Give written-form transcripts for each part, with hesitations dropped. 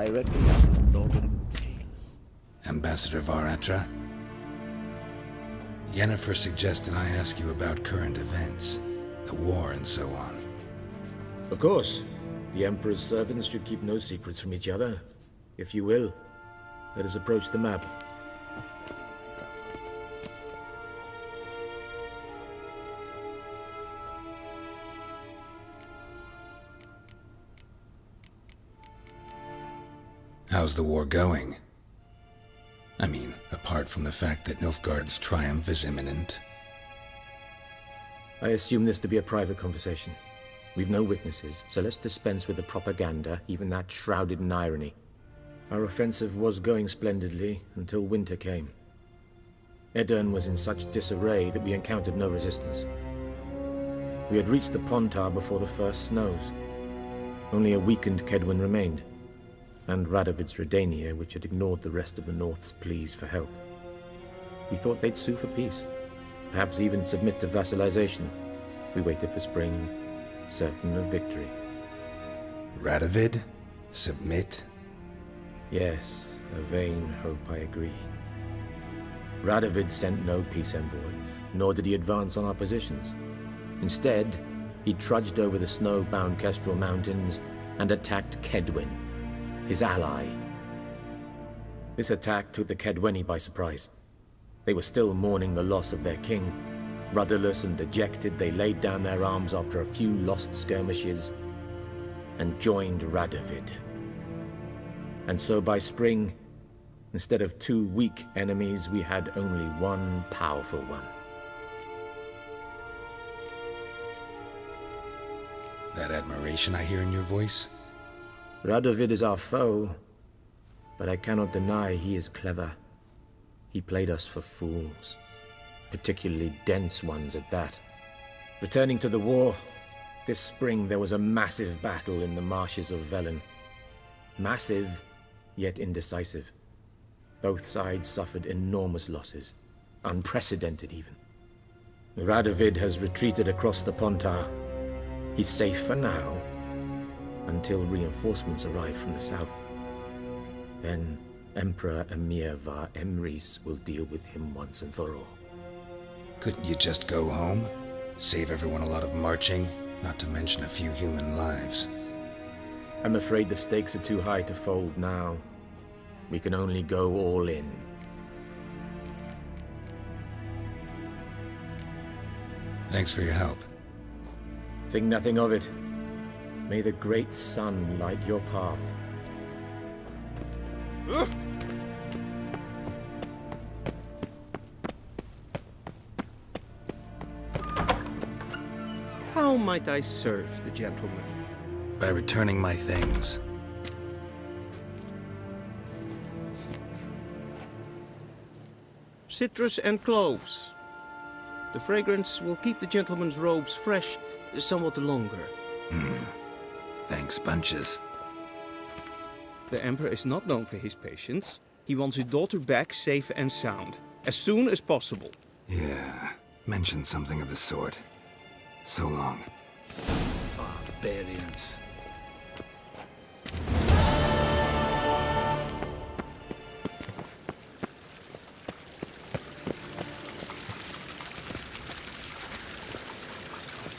directly out of northern tales. Ambassador Varatra? Yennefer suggested I ask you about current events, the war and so on. Of course. The Emperor's servants should keep no secrets from each other. If you will, let us approach the map. How's the war going? I mean, apart from the fact that Nilfgaard's triumph is imminent. I assume this to be a private conversation. We've no witnesses, so let's dispense with the propaganda, even that shrouded in irony. Our offensive was going splendidly until winter came. Edirn was in such disarray that we encountered no resistance. We had reached the Pontar before the first snows. Only a weakened Kedwen remained, and Radovid's Redania, which had ignored the rest of the North's pleas for help. We thought they'd sue for peace, perhaps even submit to vassalization. We waited for spring, certain of victory. Radovid? Submit? Yes, a vain hope, I agree. Radovid sent no peace envoy, nor did he advance on our positions. Instead, he trudged over the snow-bound Kestrel Mountains and attacked Kedwen, his ally. This attack took the Kedweni by surprise. They were still mourning the loss of their king. Rudderless and dejected, they laid down their arms after a few lost skirmishes and joined Radovid. And so by spring, instead of two weak enemies, we had only one powerful one. That admiration I hear in your voice? Radovid is our foe, but I cannot deny he is clever. He played us for fools, particularly dense ones at that. Returning to the war, this spring there was a massive battle in the marshes of Velen. Massive, yet indecisive. Both sides suffered enormous losses, unprecedented even. Radovid has retreated across the Pontar. He's safe for now, until reinforcements arrive from the south. Then Emperor Emir Var Emrys will deal with him once and for all. Couldn't you just go home? Save everyone a lot of marching, not to mention a few human lives. I'm afraid the stakes are too high to fold now. We can only go all in. Thanks for your help. Think nothing of it. May the great sun light your path. How might I serve the gentleman? By returning my things. Citrus and cloves. The fragrance will keep the gentleman's robes fresh somewhat longer. Thanks, bunches. The Emperor is not known for his patience. He wants his daughter back safe and sound, as soon as possible. Yeah, mentioned something of the sort. So long. Barbarians.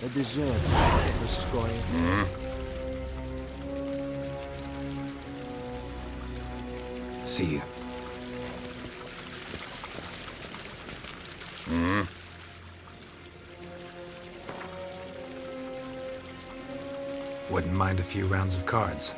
A dessert for the scoring. See you. Wouldn't mind a few rounds of cards.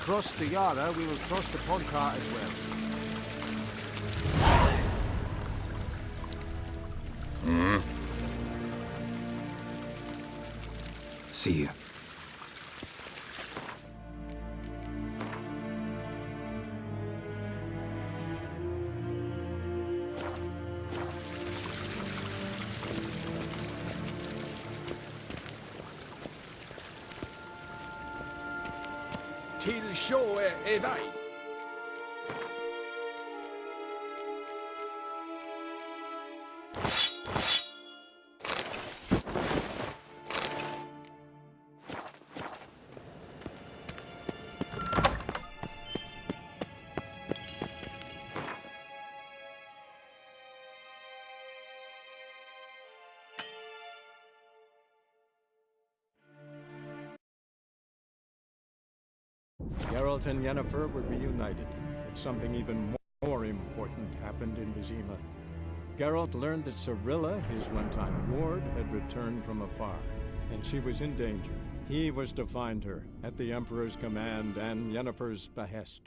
cross the Yara, we will cross the Pontar as well. See you. Till sjå är vej. Geralt and Yennefer were reunited, but something even more important happened in Vizima. Geralt learned that Cirilla, his one-time ward, had returned from afar, and she was in danger. He was to find her, at the Emperor's command and Yennefer's behest.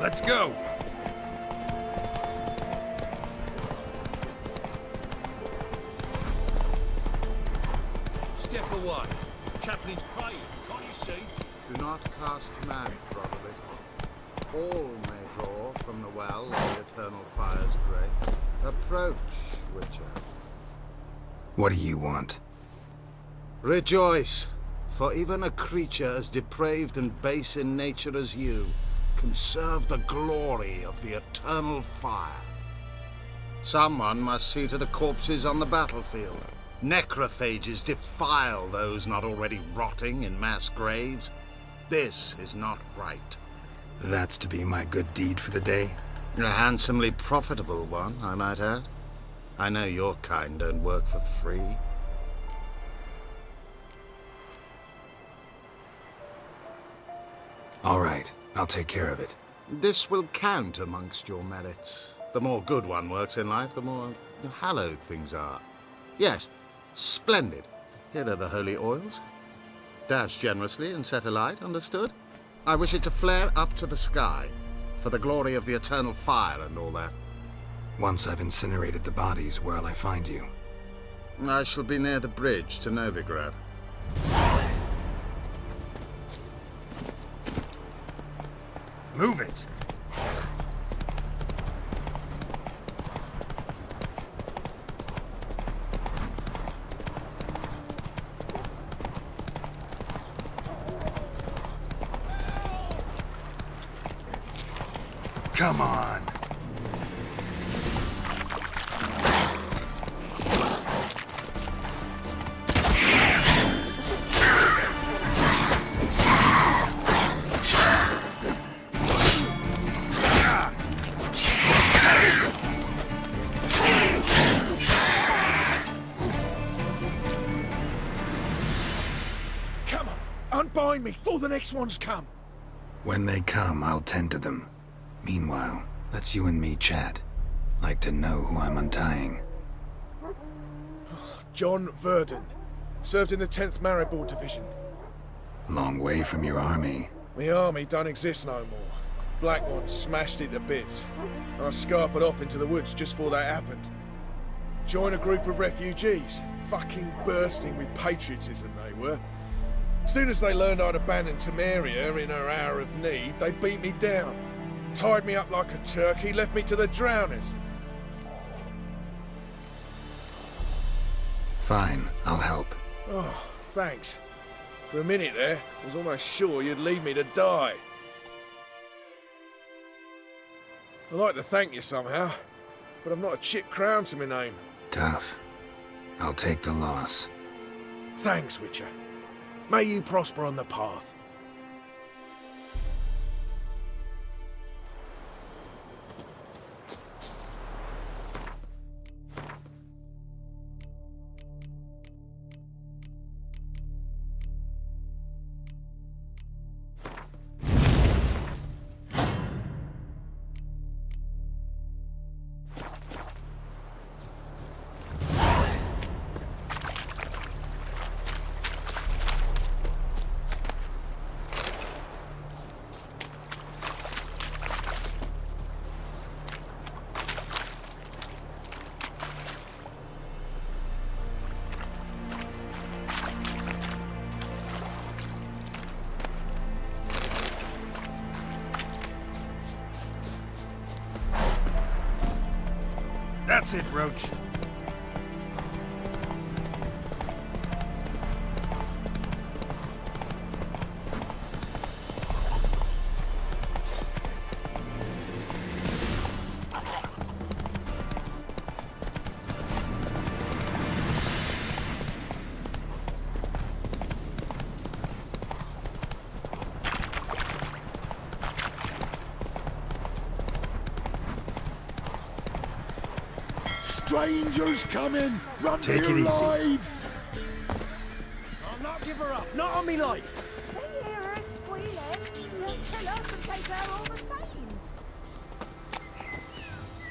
Let's go! Step away. Chaplain's praying, can't you see? Do not cast mad, brotherly. All may draw from the well of the eternal fire's grace. Approach, Witcher. What do you want? Rejoice, for even a creature as depraved and base in nature as you can serve the glory of the eternal fire. Someone must see to the corpses on the battlefield. Necrophages defile those not already rotting in mass graves. This is not right. That's to be my good deed for the day? A handsomely profitable one, I might add. I know your kind don't work for free. All right, I'll take care of it. This will count amongst your merits. The more good one works in life, the more hallowed things are. Yes, splendid. Here are the holy oils. Dash generously and set alight, understood? I wish it to flare up to the sky, for the glory of the eternal fire and all that. Once I've incinerated the bodies, where'll I find you? I shall be near the bridge to Novigrad. Move it! Come on! Come on, unbind me before the next ones come. When they come, I'll tend to them. Meanwhile, let's you and me chat. Like to know who I'm untying. John Verdon. Served in the 10th Maribor Division. Long way from your army. My army don't exist no more. Black One smashed it to bits. I scarpered off into the woods just before that happened. Joined a group of refugees. Fucking bursting with patriotism they were. Soon as they learned I'd abandoned Temeria in her hour of need, they beat me down. Tied me up like a turkey, left me to the drowners. Fine, I'll help. Oh, thanks. For a minute there, I was almost sure you'd leave me to die. I'd like to thank you somehow, but I've not a chip crown to my name. Tough. I'll take the loss. Thanks, Witcher. May you prosper on the path. That's it, Roach. Strangers coming! Run for Take your it easy. lives! I'll not give her up. Not on me life. They hear her squealing. They'll kill us and take her all the same.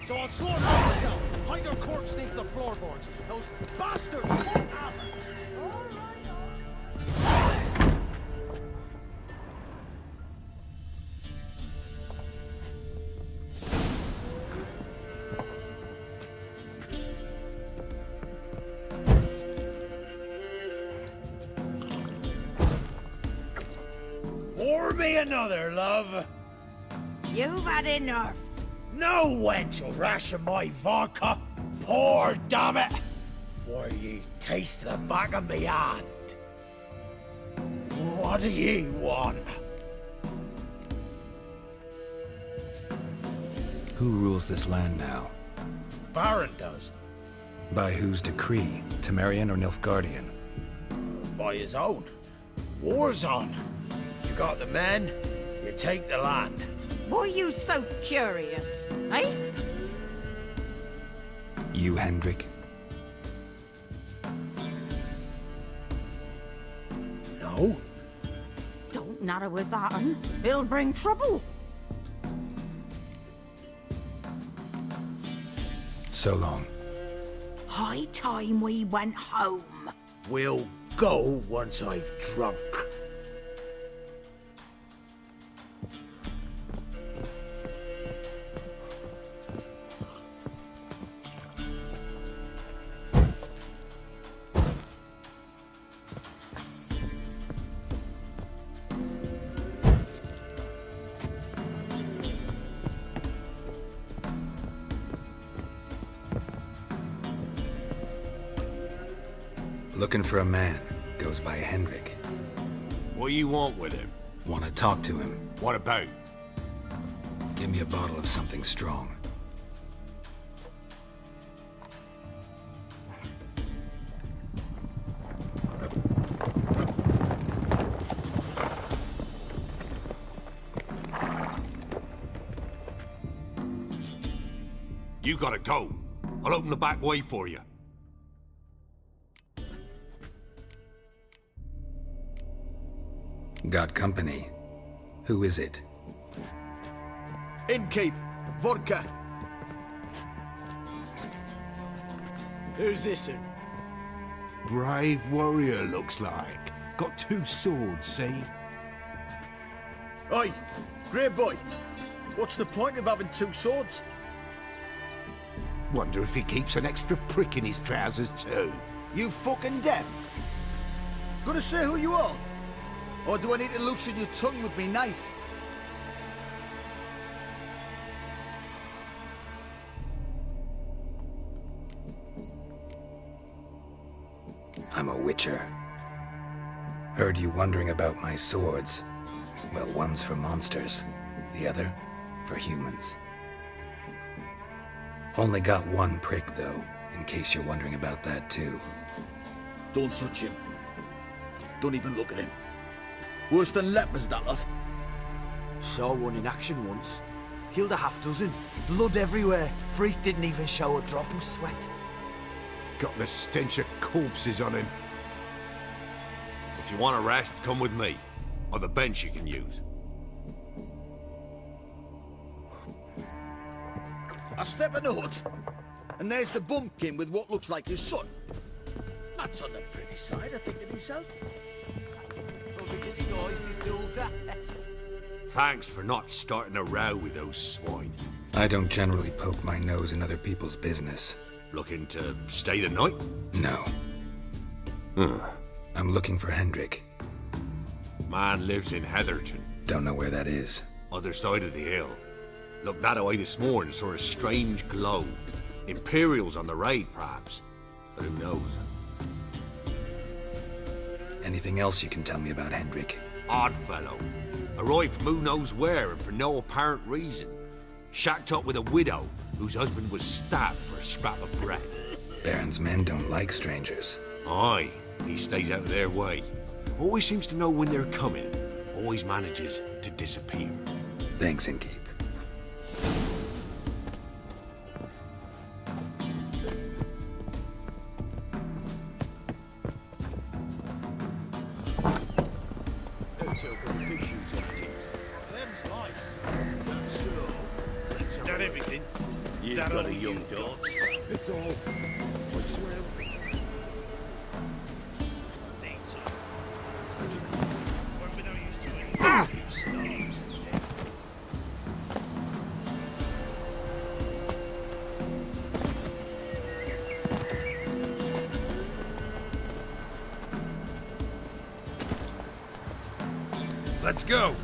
So I'll slaughter her myself. Hide her corpse beneath the floorboards. Those bastards won't have her. All right. Pour me another, love. You've had enough. No wench will ration my vodka. Pour, damn it. For ye taste the back of me hand. What do ye want? Who rules this land now? Baron does. By whose decree? Temerian or Nilfgaardian? By his own. War's on. You got the men, you take the land. Why are you so curious, eh? You, Hendrik? No? Don't natter with that, un. It'll bring trouble. So long. High time we went home. We'll go once I've drunk. Looking for a man. Goes by Hendrik. What you want with him? Want to talk to him. What about? Give me a bottle of something strong. You gotta go. I'll open the back way for you. Got company. Who is it? Innkeep! Vodka! Who's this in? Brave warrior, looks like. Got 2 swords, see? Oi, grey boy. What's the point of having 2 swords? Wonder if he keeps an extra prick in his trousers too. You fucking deaf? Gonna say who you are? Or do I need to loosen your tongue with me knife? I'm a witcher. Heard you wondering about my swords. Well, one's for monsters, the other for humans. Only got 1 prick, though, in case you're wondering about that, too. Don't touch him. Don't even look at him. Worse than lepers, that lot. Saw one in action once. Killed a half-dozen. Blood everywhere. Freak didn't even show a drop of sweat. Got the stench of corpses on him. If you want a rest, come with me. I've a bench you can use. I step in the hut, and there's the bumpkin with what looks like his son. That's on the pretty side, I think to myself. Probably disguised his daughter. Thanks for not starting a row with those swine. I don't generally poke my nose in other people's business. Looking to stay the night? No. I'm looking for Hendrik. Man lives in Heatherton. Don't know where that is. Other side of the hill. Looked that away this morning, saw a strange glow. Imperials on the raid, perhaps. But who knows? Anything else you can tell me about Hendrik? Odd fellow. Arrived from who knows where and for no apparent reason. Shacked up with a widow whose husband was stabbed for a scrap of bread. Baron's men don't like strangers. Aye, he stays out of their way. Always seems to know when they're coming. Always manages to disappear. Thanks, Innkeep. Not everything. You've got a young dog. It's all. I swear. Let's go.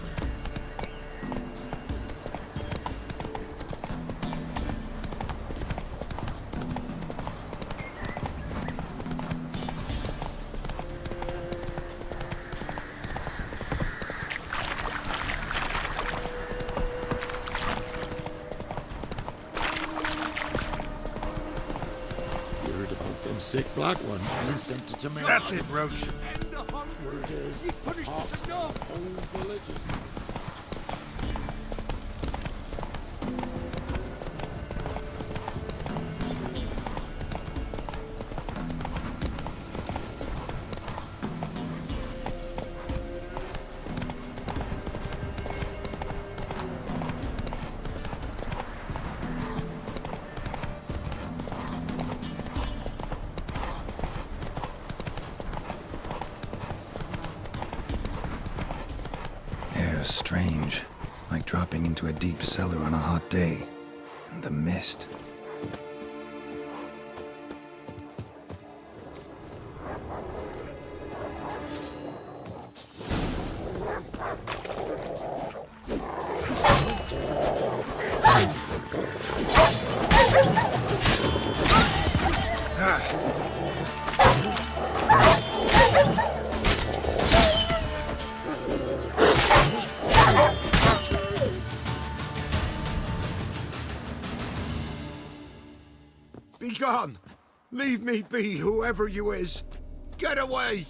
Sick black ones being sent to Tamara. That's it, Roach. Word is, He punished us enough. whole villages. Air's strange, like dropping into a deep cellar on a hot day. And the mist. Be gone! Leave me be, whoever you is! Get away!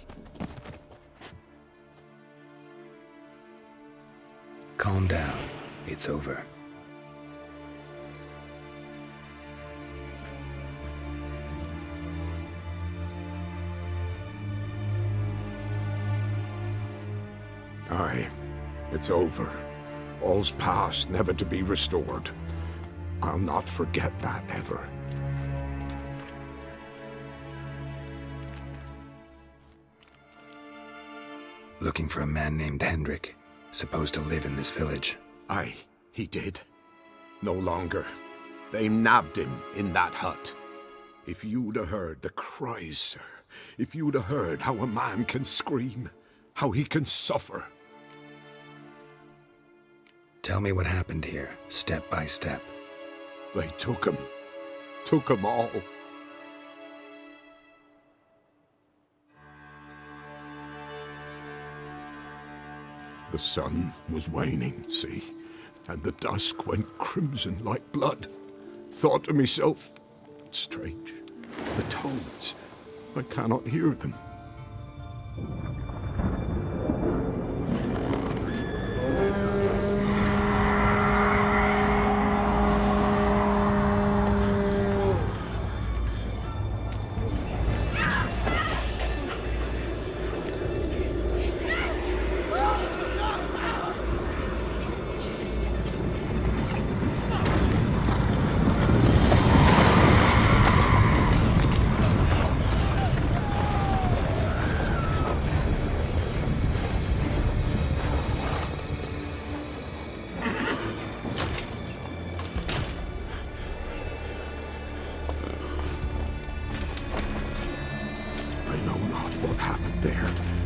Calm down. It's over. Aye, it's over. All's past, never to be restored. I'll not forget that ever. looking for a man named Hendrik, supposed to live in this village. Aye, he did. No longer. They nabbed him in that hut. If you'd have heard the cries, sir, if you'd have heard how a man can scream, how he can suffer. Tell me what happened here, step by step. They took him all. The sun was waning, see, and the dusk went crimson like blood. Thought to myself, strange, the toads, I cannot hear them.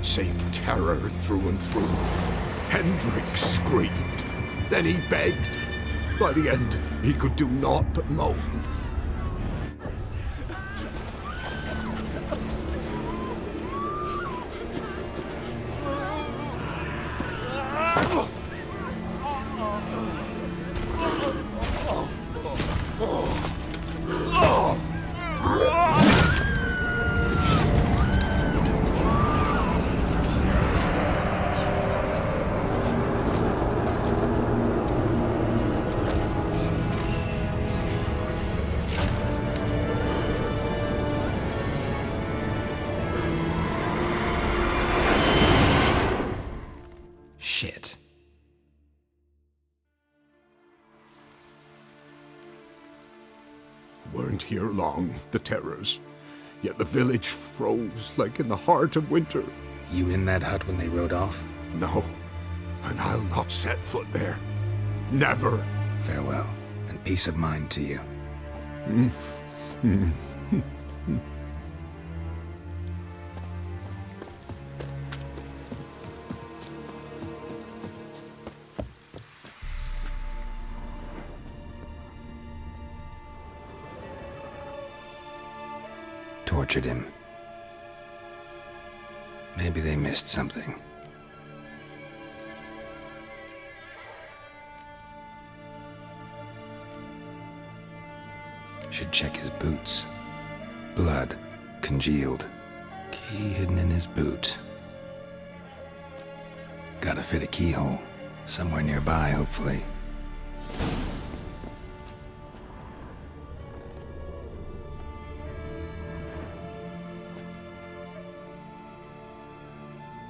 Save terror through and through. Hendrik screamed. Then he begged. By the end, he could do naught but moan. Shit. Weren't here long, the terrors. Yet the village froze like in the heart of winter. You in that hut when they rode off? No, and I'll not set foot there. Never. Farewell, and peace of mind to you. Tortured him. Maybe they missed something. Should check his boots. Blood, congealed. Key hidden in his boot. Gotta fit a keyhole. Somewhere nearby, hopefully.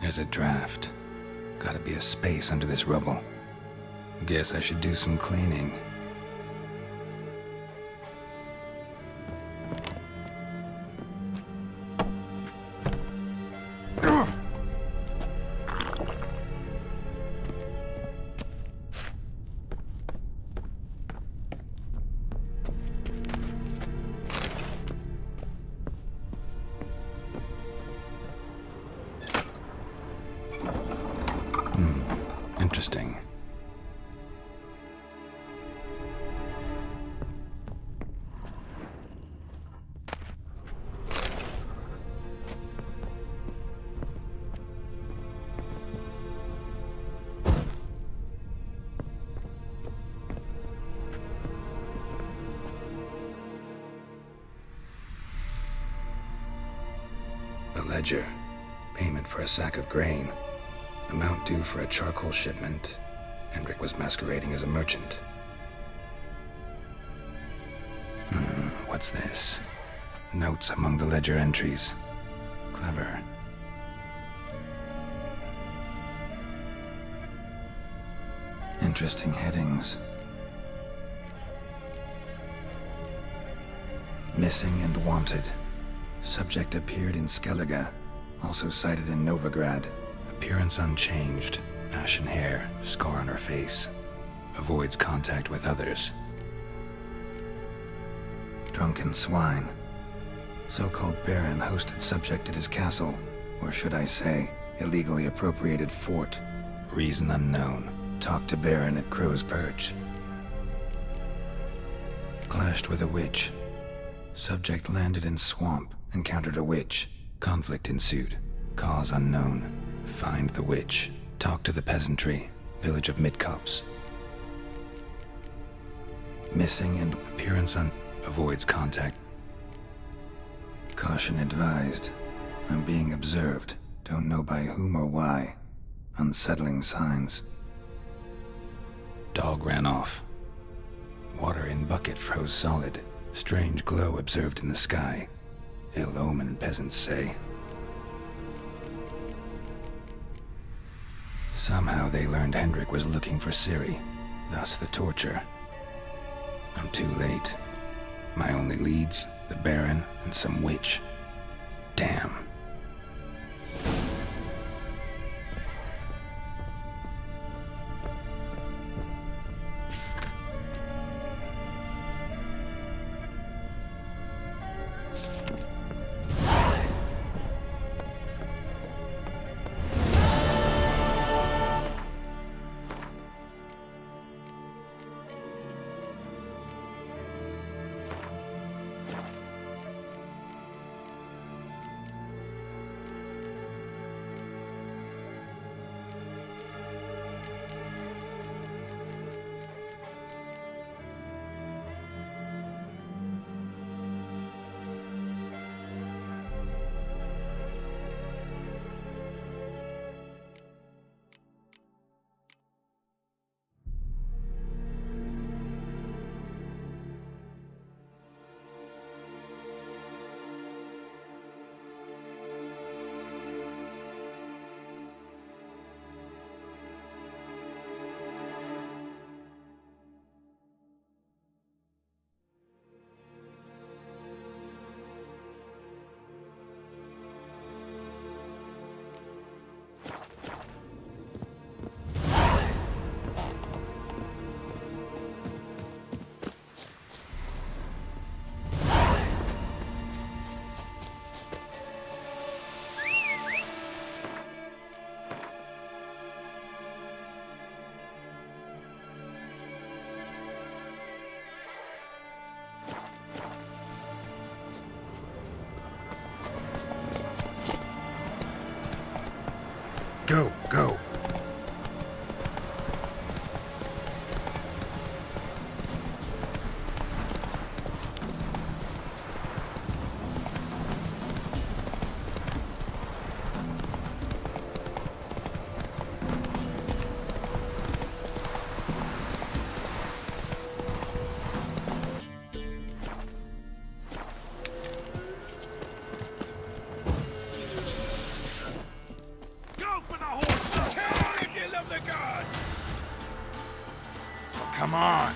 There's a draft. Gotta be a space under this rubble. Guess I should do some cleaning. Interesting. A ledger. Payment for a sack of grain. Amount due for a charcoal shipment. Hendrik was masquerading as a merchant. What's this? Notes among the ledger entries. Clever. Interesting headings. Missing and wanted. Subject appeared in Skellige. Also cited in Novigrad. Appearance unchanged. Ashen hair, scar on her face. Avoids contact with others. Drunken swine. So-called Baron hosted subject at his castle, or should I say, illegally appropriated fort. Reason unknown. Talked to Baron at Crow's Perch. Clashed with a witch. Subject landed in swamp, encountered a witch. Conflict ensued. Cause unknown. Find the witch. Talk to the peasantry. Village of Midcopse. Missing and appearance avoids contact. Caution advised. I'm being observed. Don't know by whom or why. Unsettling signs. Dog ran off. Water in bucket froze solid. Strange glow observed in the sky. Ill omen, peasants say. Somehow they learned Hendrik was looking for Ciril, thus the torture. I'm too late. My only leads, the Baron and some witch. Damn. Go, go. Come on!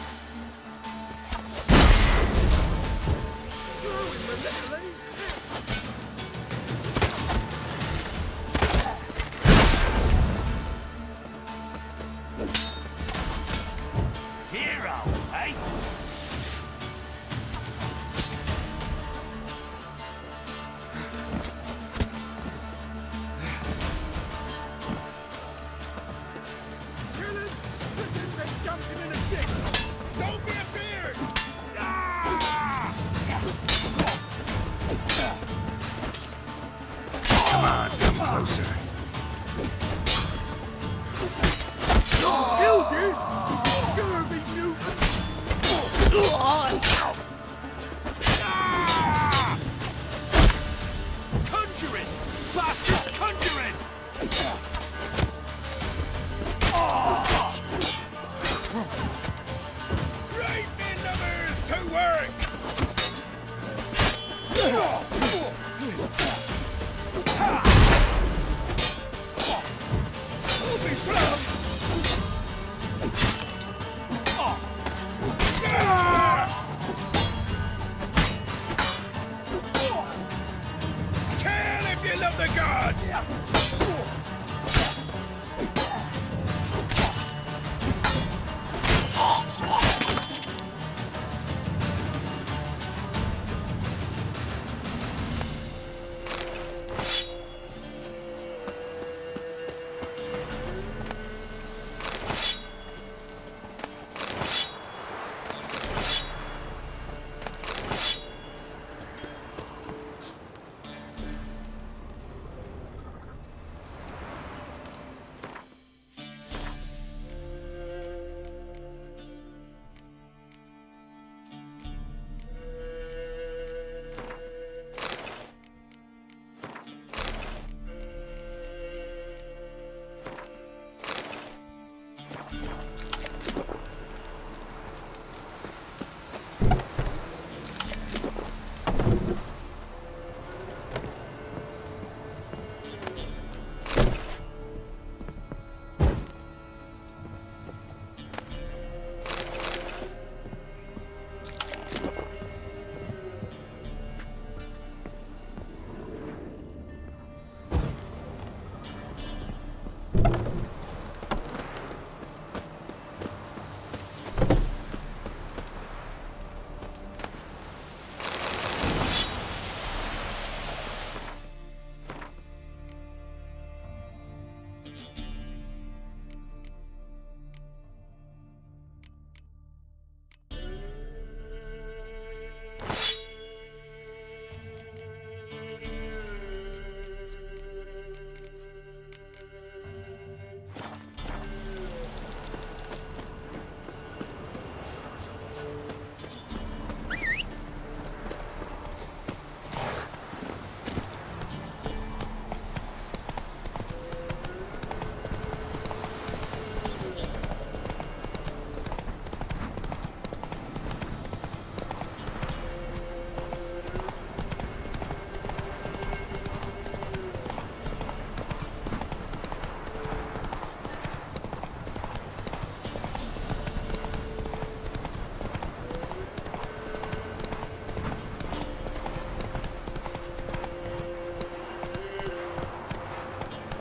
Hero, eh? Don't be a beard! Come on, come closer. Killed it! Scurvy mutants!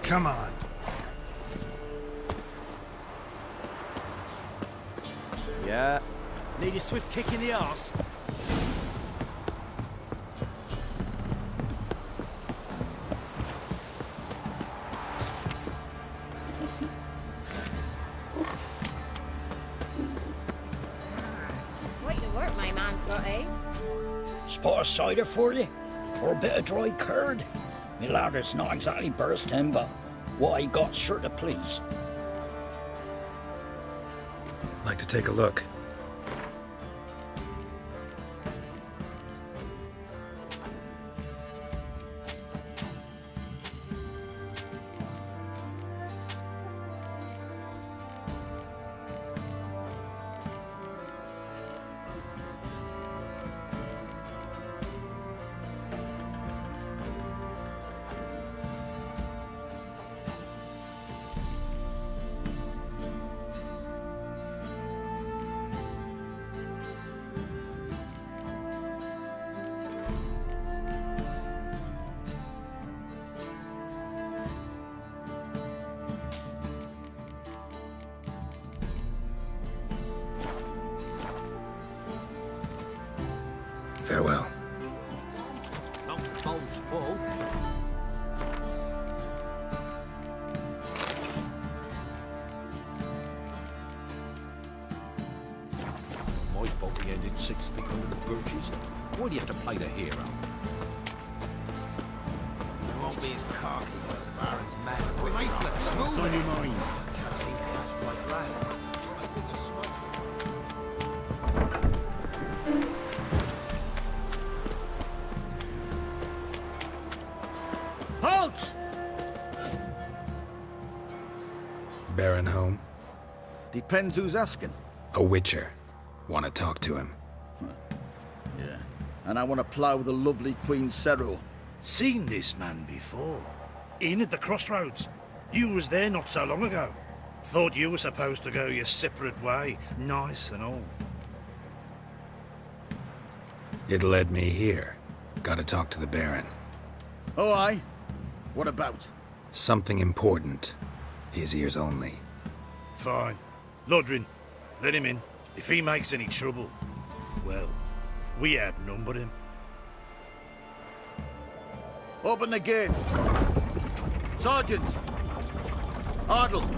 Come on. Yeah. Need a swift kick in the arse. Quite the work my man's got, eh? Spot of cider for you? Or a bit of dry curd? Me ladder's not exactly bursting, but what I got's sure to please. Like to take a look. Farewell. My fault he ended 6 feet under the birches. Why do you have to play the hero? You won't be as cocky as the Baron's man. What's on your mind? Can't see that's right round. Halt! Baron home? Depends who's asking. A witcher. Want to talk to him. Yeah. And I want to plough the lovely Queen Ciril. Seen this man before. In at the crossroads. You was there not so long ago. Thought you were supposed to go your separate way, nice and all. It led me here. Gotta talk to the Baron. Oh, aye? What about? Something important. His ears only. Fine. Lodrin, let him in. If he makes any trouble, well, we outnumber him. Open the gate. Sergeant! Ardle!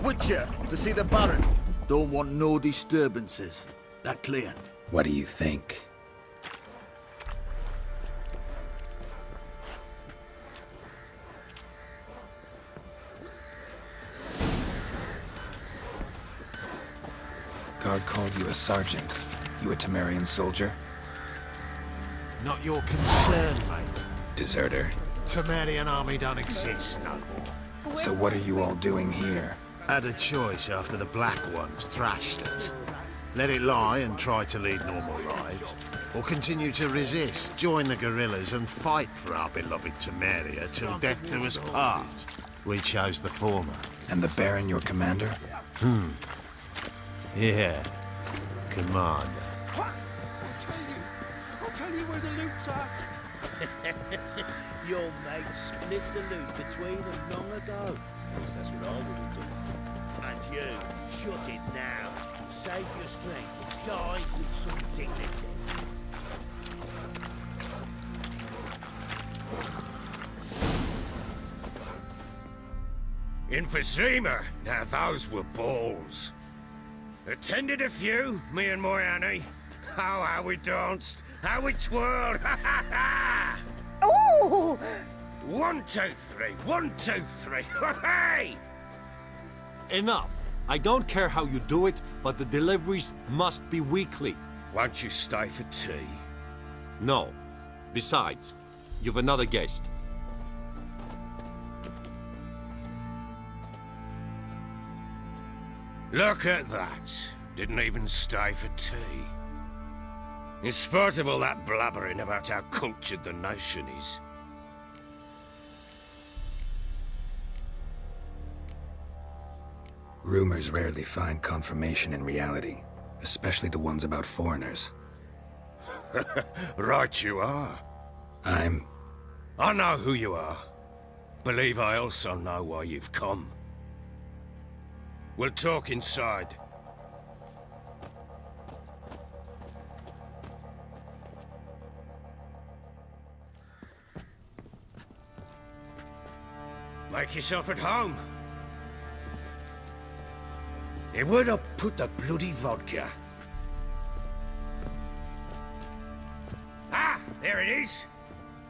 Witcher, to see the Baron. Don't want no disturbances. That clear? What do you think? Guard called you a sergeant. You a Temerian soldier? Not your concern, mate. Deserter. Temerian army don't exist, no. So what are you all doing here? Had a choice after the Black Ones thrashed us. Let it lie and try to lead normal lives, or continue to resist, join the guerrillas and fight for our beloved Temeria till death do us part. We chose the former. And the Baron your commander? Yeah. Commander. I'll tell you where the loot's at. Your mate split the loot between them long ago. At least that's what I would have done. And you, shut it now. Save your strength. Die with some dignity. In Vizima, now those were balls. Attended a few, me and my Annie. Oh, how we danced, how we twirled, ha ha ha! Ooh! 1, 2, 3, 1, 2, 3, hey! Enough. I don't care how you do it, but the deliveries must be weekly. Won't you stay for tea? No. Besides, you've another guest. Look at that. Didn't even stay for tea. In spite of all that blabbering about how cultured the nation is. Rumors rarely find confirmation in reality, especially the ones about foreigners. Right you are. I know who you are. believe I also know why you've come. We'll talk inside. Make yourself at home. Hey, where'd I put the bloody vodka? Ah, there it is.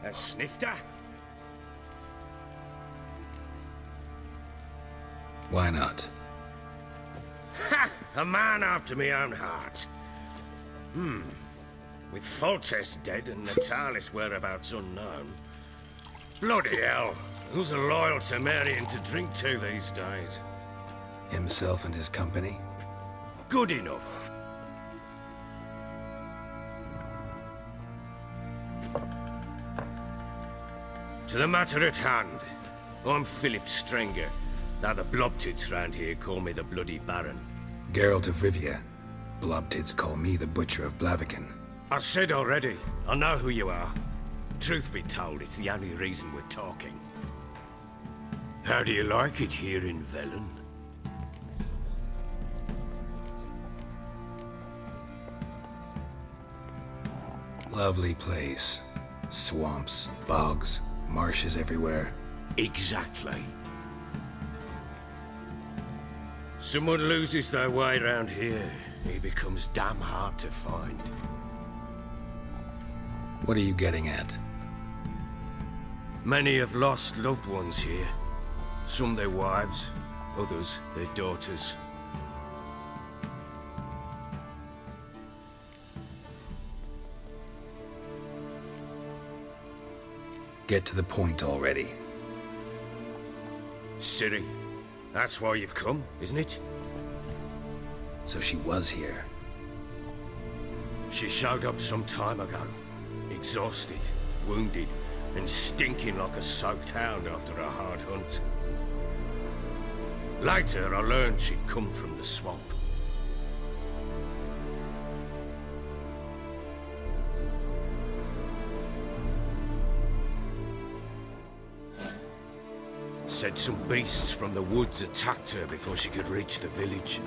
A snifter. Why not? Ha! A man after my own heart. With Foltest dead and Natalis' whereabouts unknown. Bloody hell. Who's a loyal Temerian to drink to these days? Himself and his company? Good enough. To the matter at hand. I'm Philip Strenger. Now the Blobtits round here call me the Bloody Baron. Geralt of Rivia. Blobtits call me the Butcher of Blaviken. I said already, I know who you are. Truth be told, it's the only reason we're talking. How do you like it here in Velen? Lovely place. Swamps, bogs, marshes everywhere. Exactly. Someone loses their way around here, he becomes damn hard to find. What are you getting at? Many have lost loved ones here. Some their wives, others their daughters. Get to the point already. Ciril, that's why you've come, isn't it? So she was here. She showed up some time ago. Exhausted, wounded, and stinking like a soaked hound after a hard hunt. Later, I learned she'd come from the swamp. Said some beasts from the woods attacked her before she could reach the village.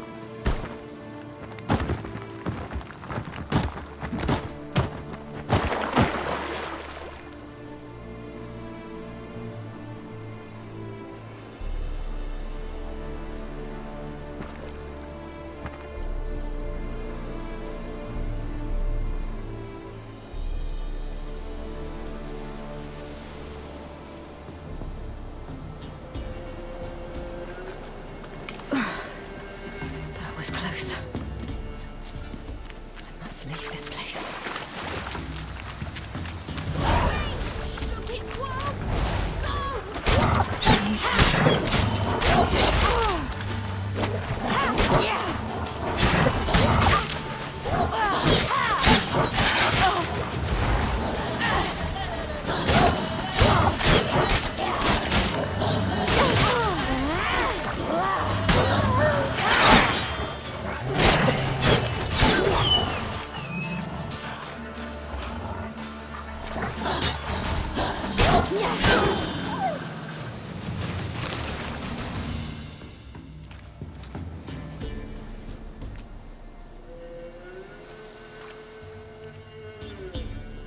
Leave this place.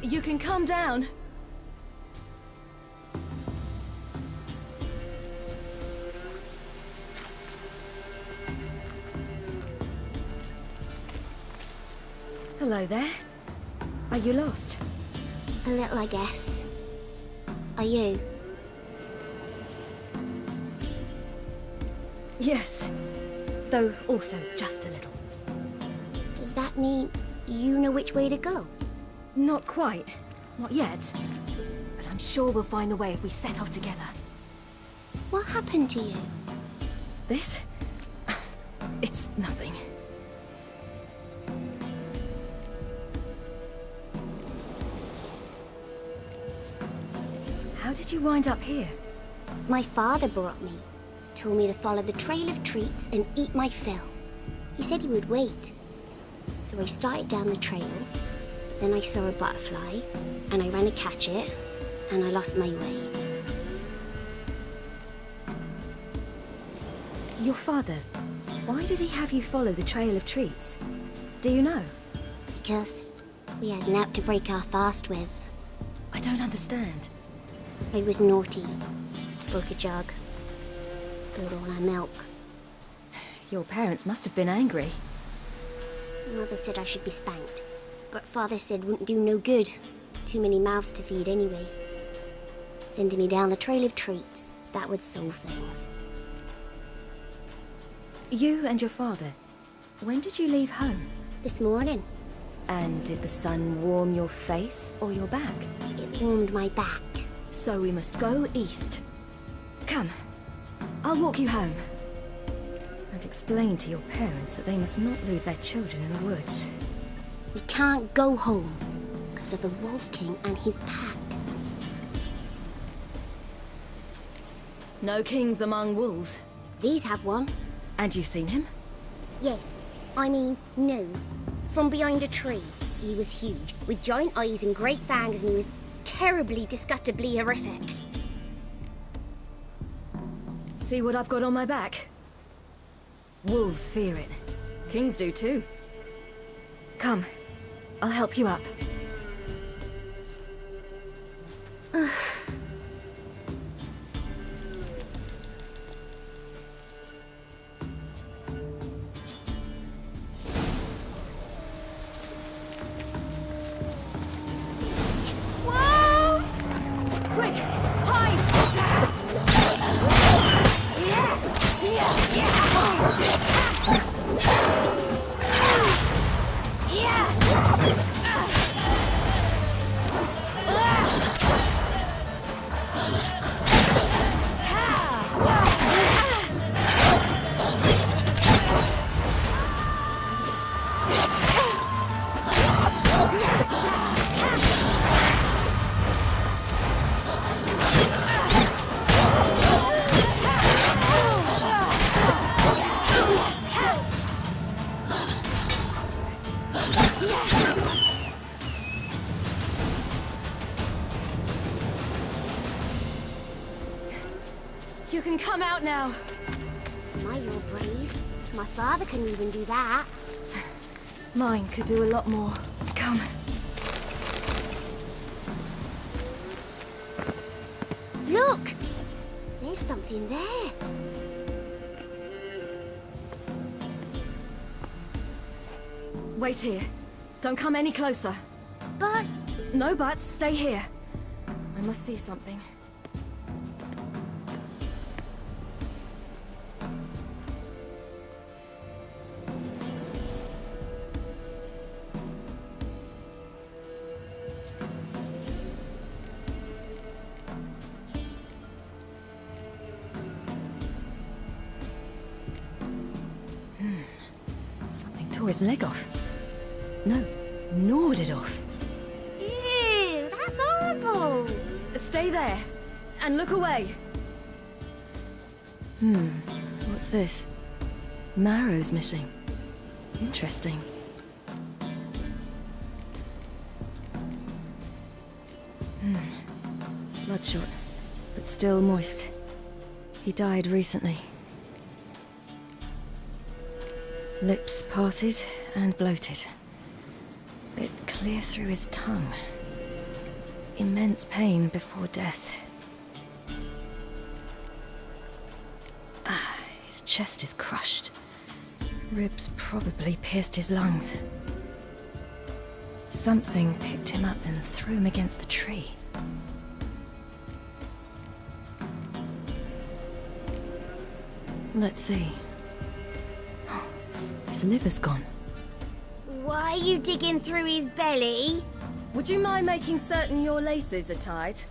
You can calm down. Hello there. Are you lost? A little, I guess. Are you? Yes. Though also just a little. Does that mean you know which way to go? Not quite. Not yet. But I'm sure we'll find the way if we set off together. What happened to you? This? It's nothing. How did you wind up here? My father brought me. Told me to follow the trail of treats and eat my fill. He said he would wait. So I started down the trail. Then I saw a butterfly, and I ran to catch it, and I lost my way. Your father, why did he have you follow the trail of treats? Do you know? Because we had an out to break our fast with. I don't understand. I was naughty. Broke a jug. Spilled all our milk. Your parents must have been angry. Mother said I should be spanked, but Father said wouldn't do no good. Too many mouths to feed anyway. Sending me down the trail of treats, that would solve things. You and your father, when did you leave home? This morning. And did the sun warm your face or your back? It warmed my back. So we must go east. Come, I'll walk you home. And explain to your parents that they must not lose their children in the woods. We can't go home because of the Wolf King and his pack. No kings among wolves. These have one. And you've seen him? Yes. I mean, no. From behind a tree. He was huge, with giant eyes and great fangs, and he was terribly, disgustingly horrific. See what I've got on my back? Wolves fear it. Kings do too. Come, I'll help you up. Wolves! Quick, hide! You can come out now. My, you're brave. My father couldn't even do that. Mine could do a lot more. Come. Look! There's something there. Wait here. Don't come any closer. But... No buts. Stay here. I must see something. Tore his leg off. No, gnawed it off. Ew, that's horrible. Stay there, and look away. What's this? Marrow's missing. Interesting. Bloodshot, but still moist. He died recently. Lips parted and bloated. Bit clear through his tongue. Immense pain before death. His chest is crushed. Ribs probably pierced his lungs. Something picked him up and threw him against the tree. Let's see. His liver's gone. Why are you digging through his belly? Would you mind making certain your laces are tied?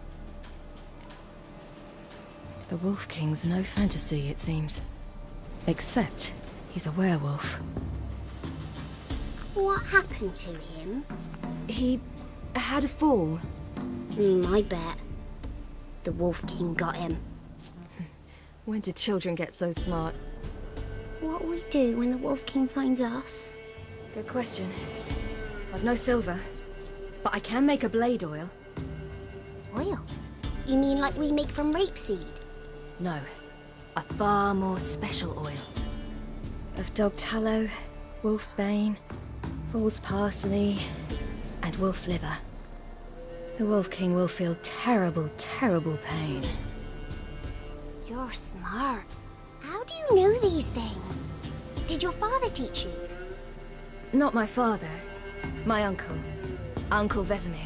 The Wolf King's no fantasy, it seems. Except he's a werewolf. What happened to him? He had a fall. I bet. The Wolf King got him. When did children get so smart? What'll we do when the Wolf King finds us? Good question. I've no silver, but I can make a blade oil. Oil? You mean like we make from rapeseed? No. a far more special oil. Of dog tallow, wolf's bane, fool's parsley, and wolf's liver. The Wolf King will feel terrible, terrible pain. You're smart. How do you know these things? Did your father teach you? Not my father. My uncle. Uncle Vesemir.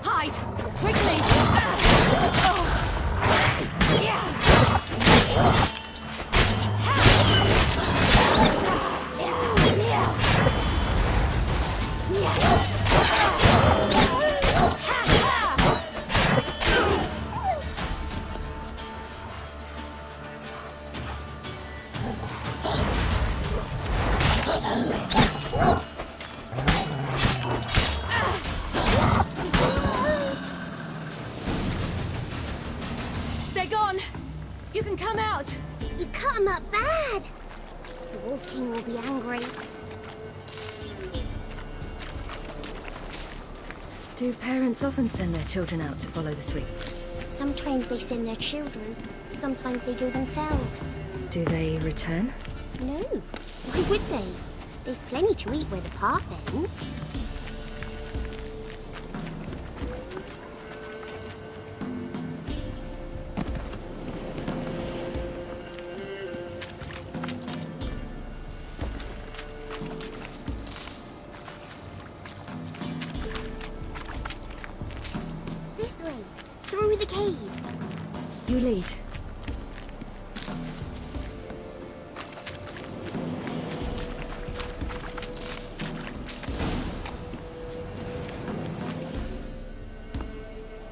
Hide! Quickly! They're gone! You can come out! You cut him up bad! The Wolf King will be angry. Do parents often send their children out to follow the sweets? Sometimes they send their children, sometimes they go themselves. Do they return? No, why would they? They've plenty to eat where the path ends. This way, through the cave. You lead.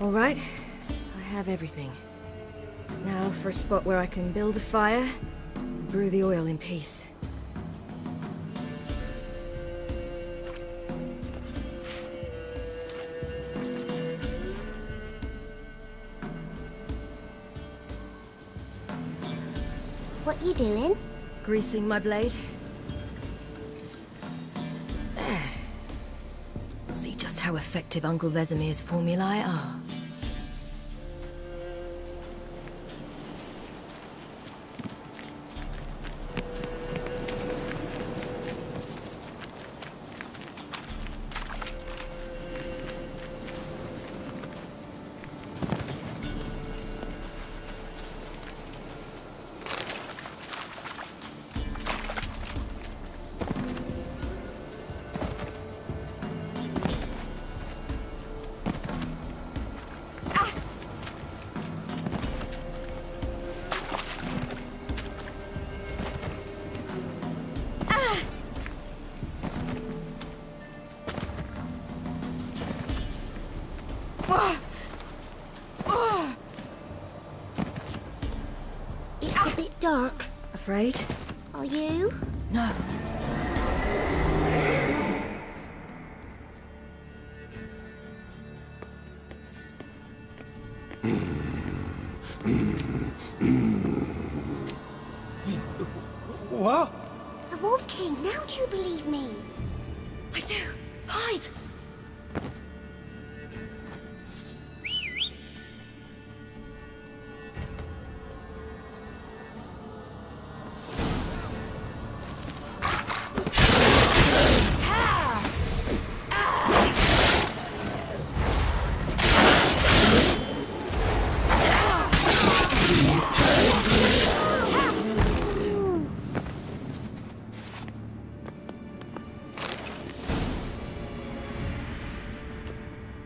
All right, I have everything. Now for a spot where I can build a fire, brew the oil in peace. What you doing? Greasing my blade. There. See just how effective Uncle Vesemir's formulae are. It's a bit dark. Afraid? Are you? No. What? The Wolf King, now do you believe me? I do. Hide!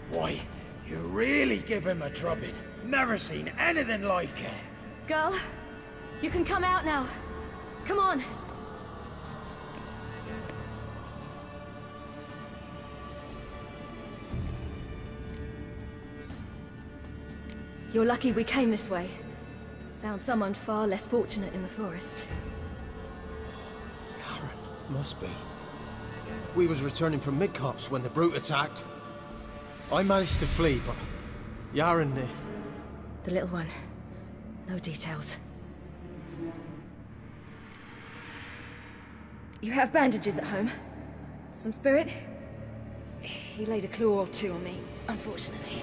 Why, you really give him a drubbing. Never seen anything like it. Girl, you can come out now. Come on. You're lucky we came this way. Found someone far less fortunate in the forest. Must be. We was returning from Midcops when the brute attacked. I managed to flee, but Yaren... The little one. No details. You have bandages at home? Some spirit? He laid a claw or two on me, unfortunately.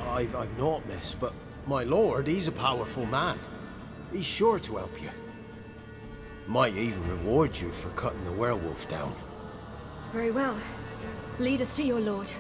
I've naught, miss, but my lord, he's a powerful man. He's sure to help you. Might even reward you for cutting the werewolf down. Very well. Lead us to your lord.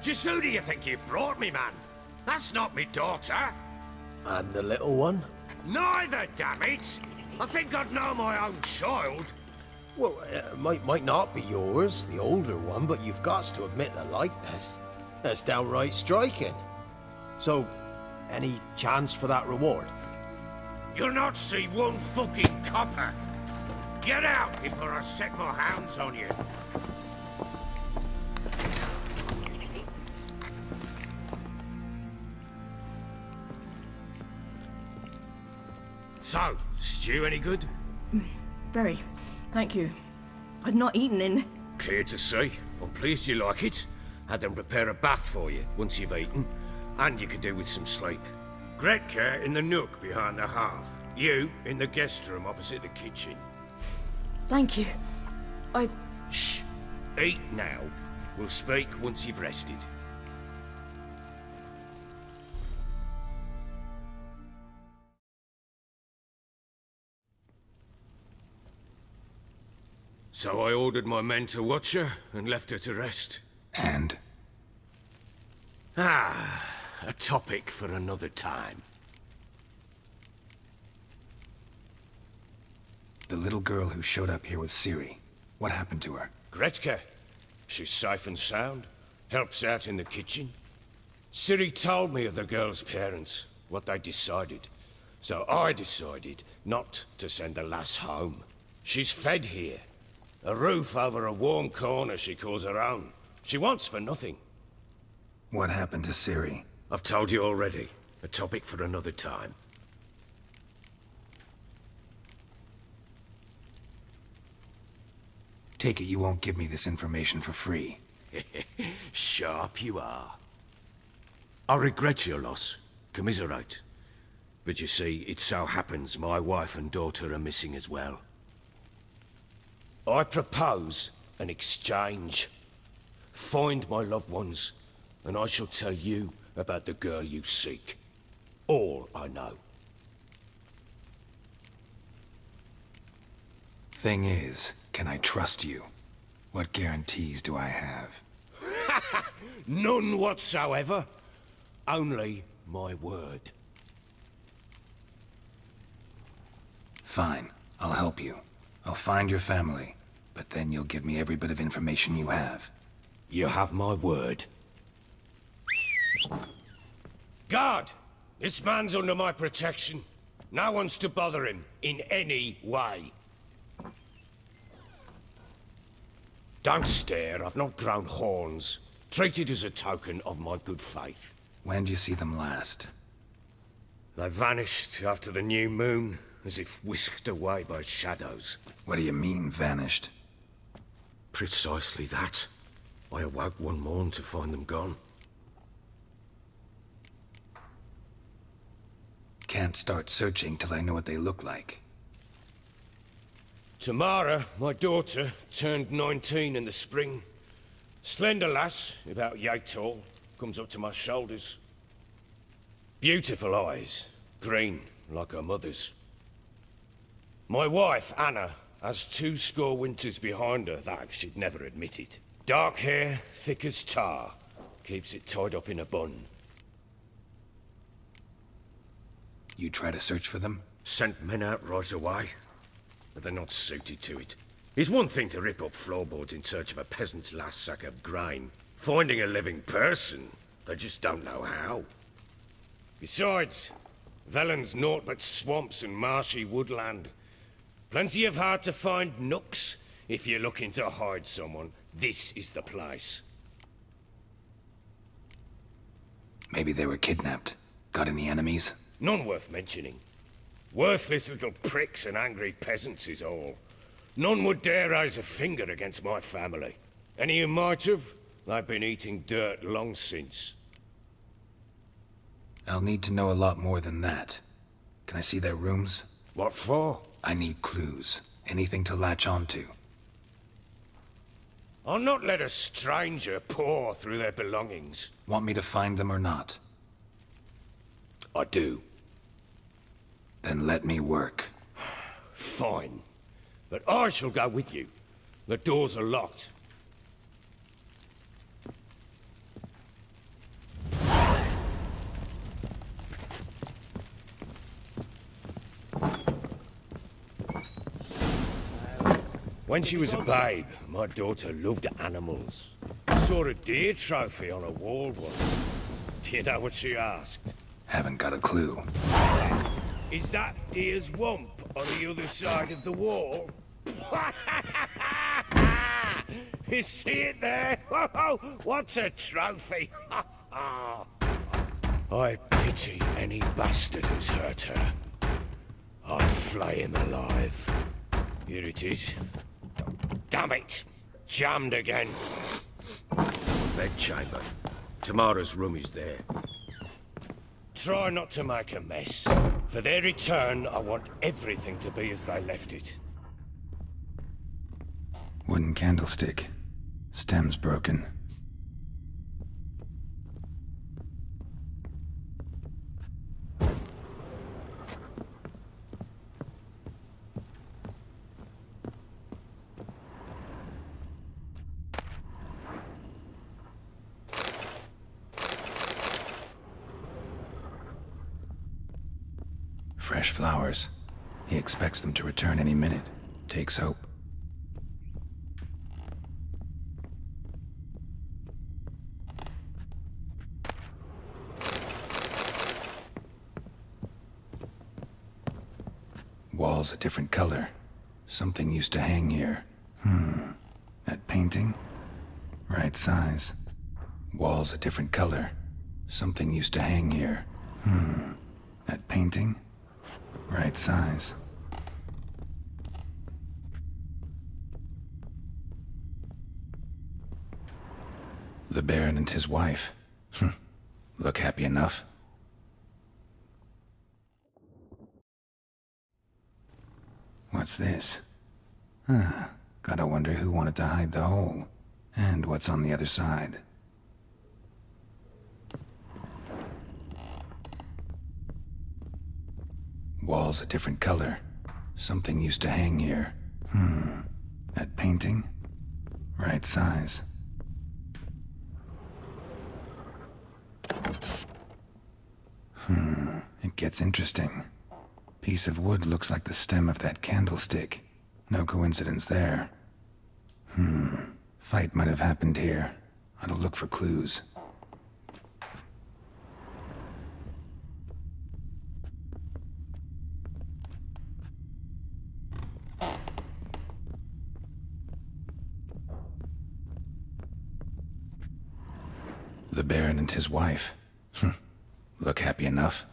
Just who do you think you brought me, man? That's not me daughter. And the little one? Neither, damn it! I think I'd know my own child. Well, might not be yours, the older one, but you've got to admit the likeness. That's downright striking. So, any chance for that reward? You'll not see one fucking copper. Get out before I set my hounds on you. So, stew any good? Very. Thank you. I'd not eaten in... Clear to see. I'm pleased you like it. Had them prepare a bath for you once you've eaten, and you could do with some sleep. Gretka in the nook behind the hearth. You in the guest room opposite the kitchen. Thank you. Shh. Eat now. We'll speak once you've rested. So I ordered my men to watch her and left her to rest. And? A topic for another time. The little girl who showed up here with Ciri. What happened to her? Gretka. She's safe and sound. Helps out in the kitchen. Ciri told me of the girl's parents, what they decided. So I decided not to send the lass home. She's fed here. A roof over a warm corner she calls her own. She wants for nothing. What happened to Ciri? I've told you already. A topic for another time. Take it you won't give me this information for free. Sharp you are. I regret your loss. Commiserate. But you see, it so happens my wife and daughter are missing as well. I propose an exchange. Find my loved ones, and I shall tell you about the girl you seek. All I know. Thing is, can I trust you? What guarantees do I have? None whatsoever. Only my word. Fine, I'll help you. I'll find your family, but then you'll give me every bit of information you have. You have my word. Guard! This man's under my protection. No one's to bother him in any way. Don't stare, I've not grown horns. Treat it as a token of my good faith. When did you see them last? They vanished after the new moon, as if whisked away by shadows. What do you mean, vanished? Precisely that. I awoke one morn to find them gone. Can't start searching till I know what they look like. Tamara, my daughter, turned 19 in the spring. Slender lass, about yay tall, comes up to my shoulders. Beautiful eyes, green like her mother's. My wife, Anna, has 20 winters behind her, that she'd never admit it. Dark hair, thick as tar, keeps it tied up in a bun. You try to search for them? Sent men out right away, but they're not suited to it. It's one thing to rip up floorboards in search of a peasant's last sack of grain. Finding a living person, they just don't know how. Besides, Velen's naught but swamps and marshy woodland. Plenty of hard-to-find nooks. If you're looking to hide someone, this is the place. Maybe they were kidnapped. Got any enemies? None worth mentioning. Worthless little pricks and angry peasants is all. None would dare raise a finger against my family. Any who might have, they've been eating dirt long since. I'll need to know a lot more than that. Can I see their rooms? What for? I need clues. Anything to latch onto. I'll not let a stranger pore through their belongings. Want me to find them or not? I do. Then let me work. Fine. But I shall go with you. The doors are locked. When she was a babe, my daughter loved animals. Saw a deer trophy on a wall once. Do you know what she asked? Haven't got a clue. Is that deer's wump on the other side of the wall? You see it there? What's a trophy? I pity any bastard who's hurt her. I'll flay him alive. Here it is. Damn it! Jammed again. Bedchamber. Tamara's room is there. Try not to make a mess. For their return, I want everything to be as they left it. Wooden candlestick. Stem's broken. Fresh flowers. He expects them to return any minute. Takes hope. Walls a different color. Something used to hang here. That painting? Right size. Walls a different color. Something used to hang here. That painting? Right size. The Baron and his wife. Look happy enough. What's this? Gotta wonder who wanted to hide the hole. And what's on the other side. Walls a different color. Something used to hang here. That painting? Right size. It gets interesting. Piece of wood looks like the stem of that candlestick. No coincidence there. Fight might have happened here. Ought to look for clues. The Baron and his wife. Look happy enough.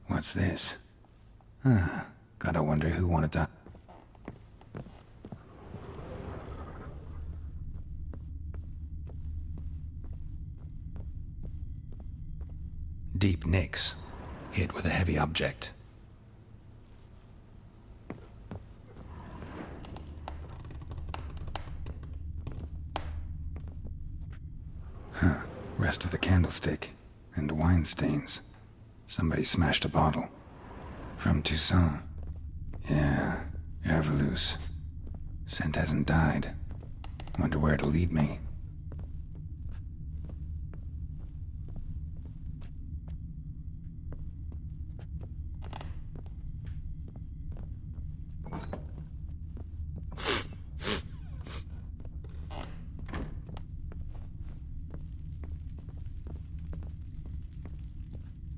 What's this? Gotta wonder who wanted to... Deep nicks. Hit with a heavy object. Rest of the candlestick. And wine stains. Somebody smashed a bottle. From Toussaint. Yeah, Herveloos. Scent hasn't died. Wonder where it'll lead me.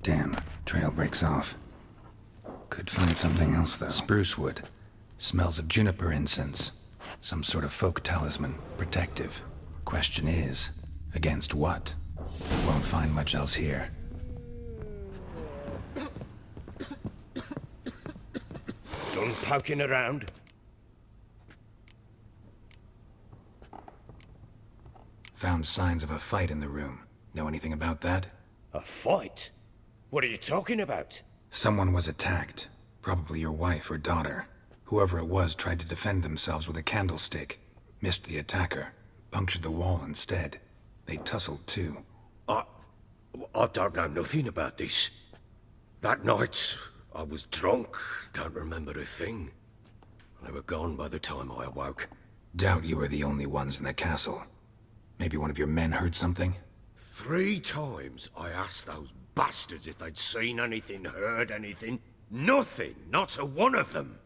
Damn, trail breaks off. Could find something else, though. Spruce wood. Smells of juniper incense. Some sort of folk talisman. Protective. Question is, against what? Won't find much else here. Done poking around? Found signs of a fight in the room. Know anything about that? A fight? What are you talking about? Someone was attacked. Probably your wife or daughter. Whoever it was tried to defend themselves with a candlestick. Missed the attacker. Punctured the wall instead. They tussled too. I don't know nothing about this. That night, I was drunk. Don't remember a thing. They were gone by the time I awoke. Doubt you were the only ones in the castle. Maybe one of your men heard something? 3 times I asked those bastards if they'd seen anything, heard anything. Nothing! Not a one of them!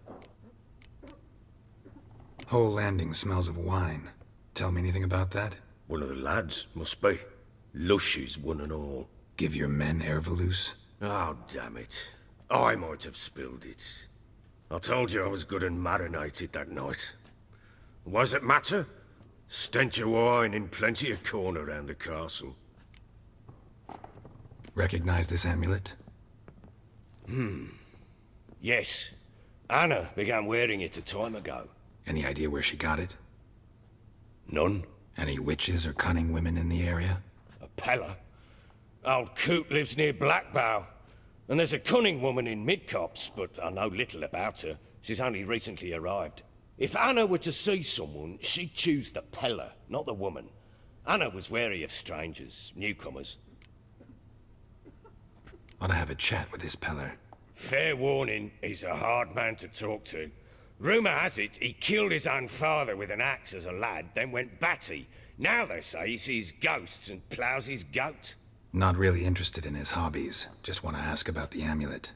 Whole landing smells of wine. Tell me anything about that? One of the lads, must be. Lushes, one and all. Give your men Ervelus? Oh, damn it. I might have spilled it. I told you I was good and marinated that night. What does it matter? Stench of wine in plenty of corn around the castle. Recognize this amulet? Yes. Anna began wearing it a time ago. Any idea where she got it? None. Any witches or cunning women in the area? A Pella. Old Coot lives near Blackbow. And there's a cunning woman in Midcopse, but I know little about her. She's only recently arrived. If Anna were to see someone, she'd choose the Pella, not the woman. Anna was wary of strangers, newcomers. Ought to have a chat with this Peller. Fair warning, he's a hard man to talk to. Rumour has it he killed his own father with an axe as a lad, then went batty. Now they say he sees ghosts and ploughs his goat. Not really interested in his hobbies. Just want to ask about the amulet.